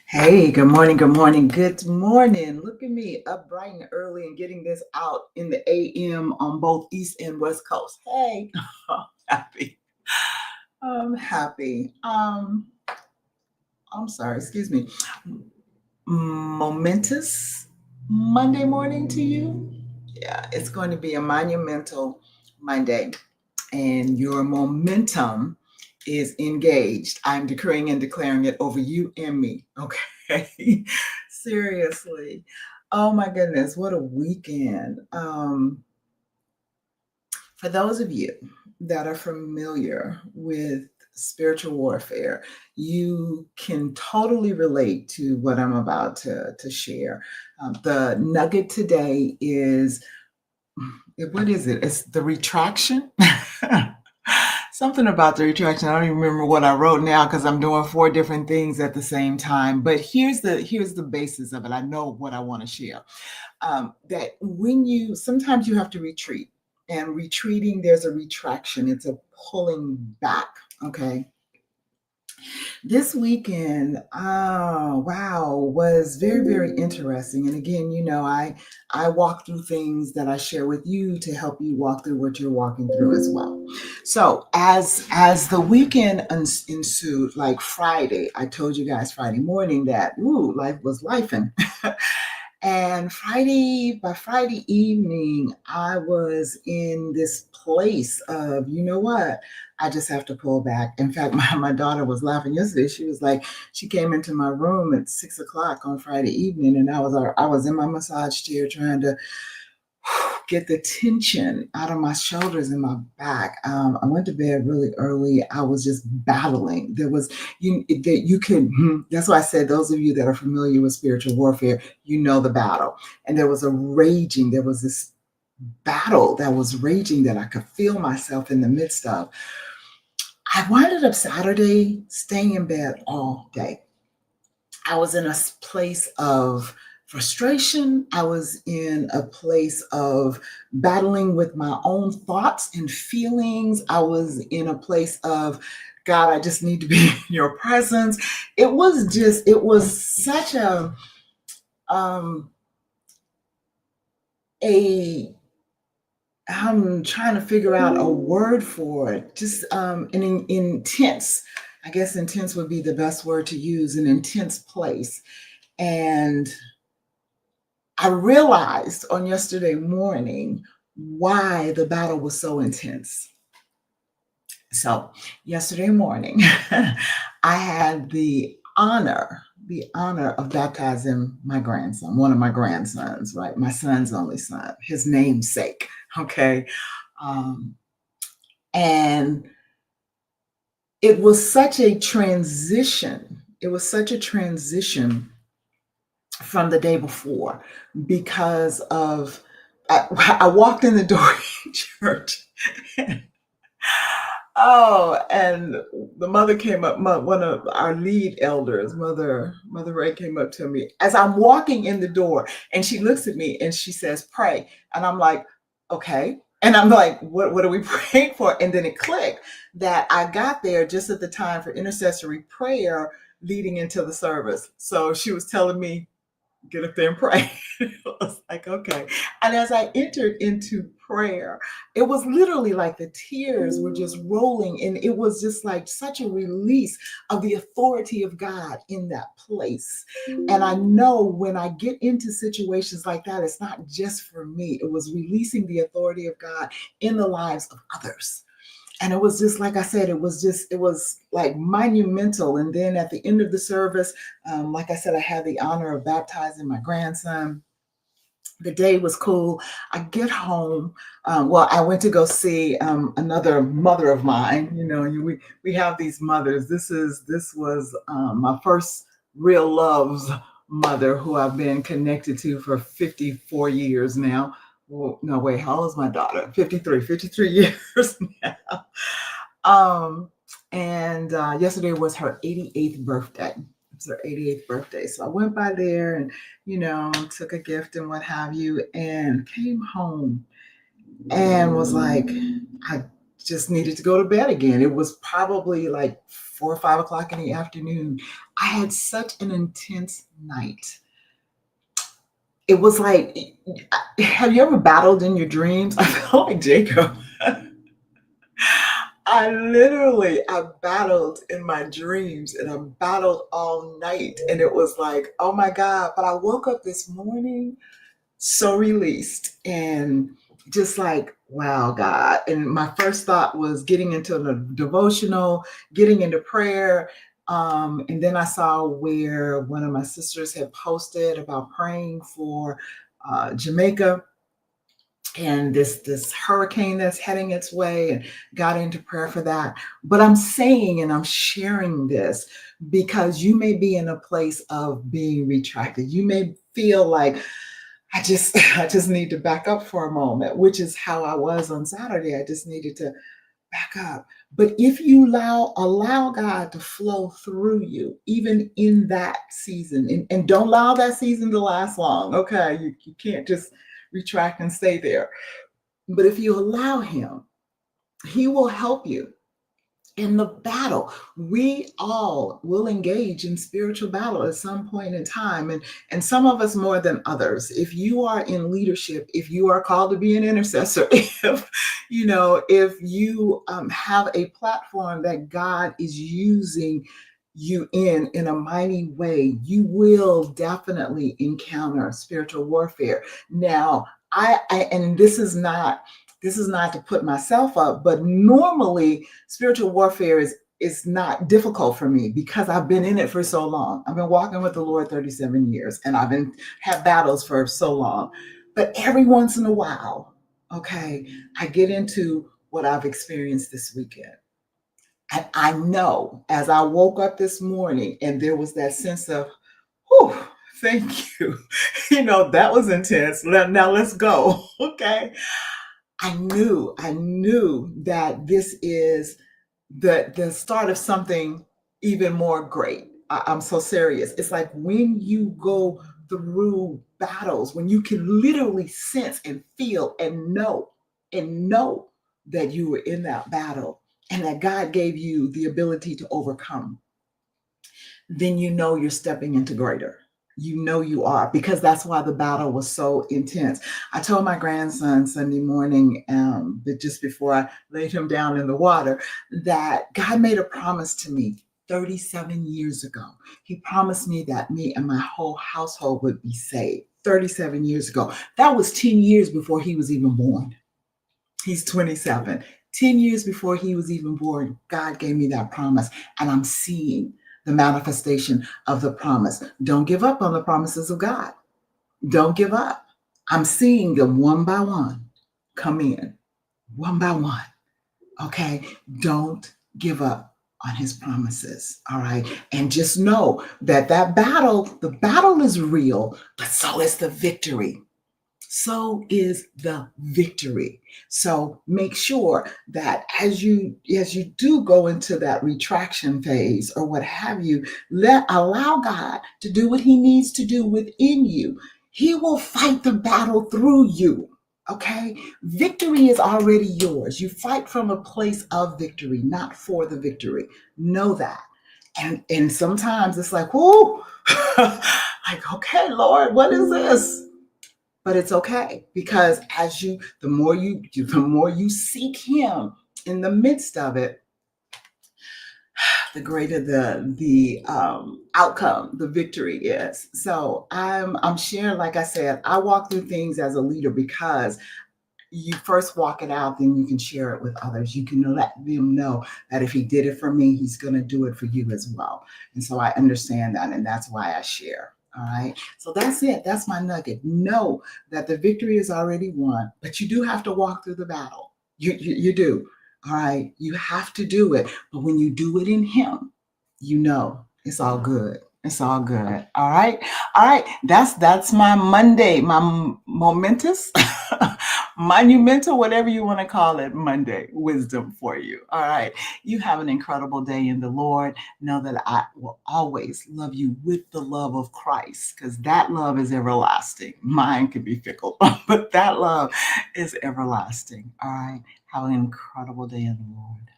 Hey, good morning, good morning, good morning. Look at me up bright and early and getting this out in the AM on both East and West Coast. Hey, I'm happy. I'm happy. I'm sorry, excuse me. Momentous Monday morning to you. Yeah, it's going to be a monumental Monday, and your momentum is engaged. I'm decreeing and declaring it over you and me. Okay. Seriously. Oh my goodness, what a weekend. For those of you that are familiar with spiritual warfare, you can totally relate to what I'm about to share. The nugget today is what is it? It's the retraction. Something about the retraction. I don't even remember what I wrote now because I'm doing four different things at the same time. But here's the basis of it. I know what I want to share. That when you sometimes you have to retreat, and retreating there's a retraction. It's a pulling back. Okay. This weekend, oh wow, was very, very interesting. And again, I walk through things that I share with you to help you walk through what you're walking through as well. So as the weekend ensued, like Friday, I told you guys Friday morning that life was lifing. And by Friday evening, I was in this place of, you know what? I just have to pull back. In fact, my daughter was laughing yesterday. She was like, she came into my room at 6 o'clock on Friday evening, and I was in my massage chair trying to get the tension out of my shoulders and my back. I went to bed really early. I was just battling. There was that you can. That's why I said those of you that are familiar with spiritual warfare, you know the battle. And there was a raging. There was this battle that was raging that I could feel myself in the midst of. I winded up Saturday staying in bed all day. I was in a place of frustration. I was in a place of battling with my own thoughts and feelings. I was in a place of, God, I just need to be in your presence. It was such um, a, I'm trying to figure out a word for it. Just intense. I guess intense would be the best word to use. An intense place, and I realized on yesterday morning why the battle was so intense. So, yesterday morning, I had the honor of baptizing my grandson, one of my grandsons, right? My son's only son, his namesake. Okay. Um, and it was such a transition. It was such a transition from the day before because of I walked in the door in church. Oh, and the mother came up, one of our lead elders, Mother Ray came up to me as I'm walking in the door, and she looks at me and she says, "Pray." And I'm like, "Okay." And I'm like, what are we praying for? And then it clicked that I got there just at the time for intercessory prayer leading into the service. So she was telling me, get up there and pray. I was like, okay. And as I entered into prayer, it was literally like the tears were just rolling. And it was just like such a release of the authority of God in that place. And I know when I get into situations like that, it's not just for me, it was releasing the authority of God in the lives of others. And it was just like I said, it was like monumental. And then at the end of the service, like I said, I had the honor of baptizing my grandson. The day was cool. I get home. Well, I went to go see another mother of mine. We have these mothers. This was my first real love's mother, who I've been connected to for 54 years now. Well, no, wait, how old is my daughter? 53 years now. Um, and yesterday was her 88th birthday. It was her 88th birthday. So I went by there and, took a gift and what have you, and came home and was like, I just needed to go to bed again. It was probably like 4 or 5 o'clock in the afternoon. I had such an intense night. It was like, have you ever battled in your dreams? I felt like Jacob. I battled in my dreams and I battled all night. And it was like, oh my God. But I woke up this morning so released and just like, wow, God. And my first thought was getting into the devotional, getting into prayer. And then I saw where one of my sisters had posted about praying for Jamaica and this hurricane that's heading its way, and got into prayer for that. But I'm saying and I'm sharing this because you may be in a place of being retracted. You may feel like I just need to back up for a moment, which is how I was on Saturday. I just needed to back up. But if you allow God to flow through you, even in that season, and don't allow that season to last long. Okay, you can't just retract and stay there. But if you allow him, he will help you in the battle. We all will engage in spiritual battle at some point in time, and some of us more than others. If you are in leadership, if you are called to be an intercessor, if you have a platform that God is using you in a mighty way, you will definitely encounter spiritual warfare. Now, I and this is not to put myself up, but normally spiritual warfare is not difficult for me because I've been in it for so long. I've been walking with the Lord 37 years and I've been had battles for so long. But every once in a while, okay, I get into what I've experienced this weekend. And I know as I woke up this morning and there was that sense of, whew, thank you. That was intense. Now let's go. Okay. I knew that this is the start of something even more great. I'm so serious. It's like when you go through battles, when you can literally sense and feel and know that you were in that battle and that God gave you the ability to overcome, then you know you're stepping into greater. You know you are, because that's why the battle was so intense. I told my grandson Sunday morning, that just before I laid him down in the water, that God made a promise to me 37 years ago. He promised me that me and my whole household would be saved 37 years ago. That was 10 years before he was even born. He's 27. 10 years before he was even born, God gave me that promise, and I'm seeing the manifestation of the promise. Don't give up on the promises of God. Don't give up. I'm seeing them one by one come in, one by one. Okay? Don't give up on his promises. All right? And just know that the battle is real, but so is the victory. So is the victory. So make sure that as you do go into that retraction phase or what have you, allow God to do what he needs to do within you. He will fight the battle through you. Okay? Victory is already yours. You fight from a place of victory, not for the victory. Know that. And sometimes it's like, whoo, like, okay, Lord, what is this? But it's okay, because the more you seek him in the midst of it, the greater the outcome, the victory is. So I'm sharing, like I said, I walk through things as a leader because you first walk it out, then you can share it with others. You can let them know that if he did it for me, he's going to do it for you as well. And so I understand that, and that's why I share. All right. So that's it. That's my nugget. Know that the victory is already won, but you do have to walk through the battle. You do. All right. You have to do it. But when you do it in him, you know it's all good. It's all good. All right. All right. That's my Monday, my momentous monumental, whatever you want to call it, Monday wisdom for you. All right. You have an incredible day in the Lord. Know that I will always love you with the love of Christ because that love is everlasting. Mine can be fickle, but that love is everlasting. All right. Have an incredible day in the Lord.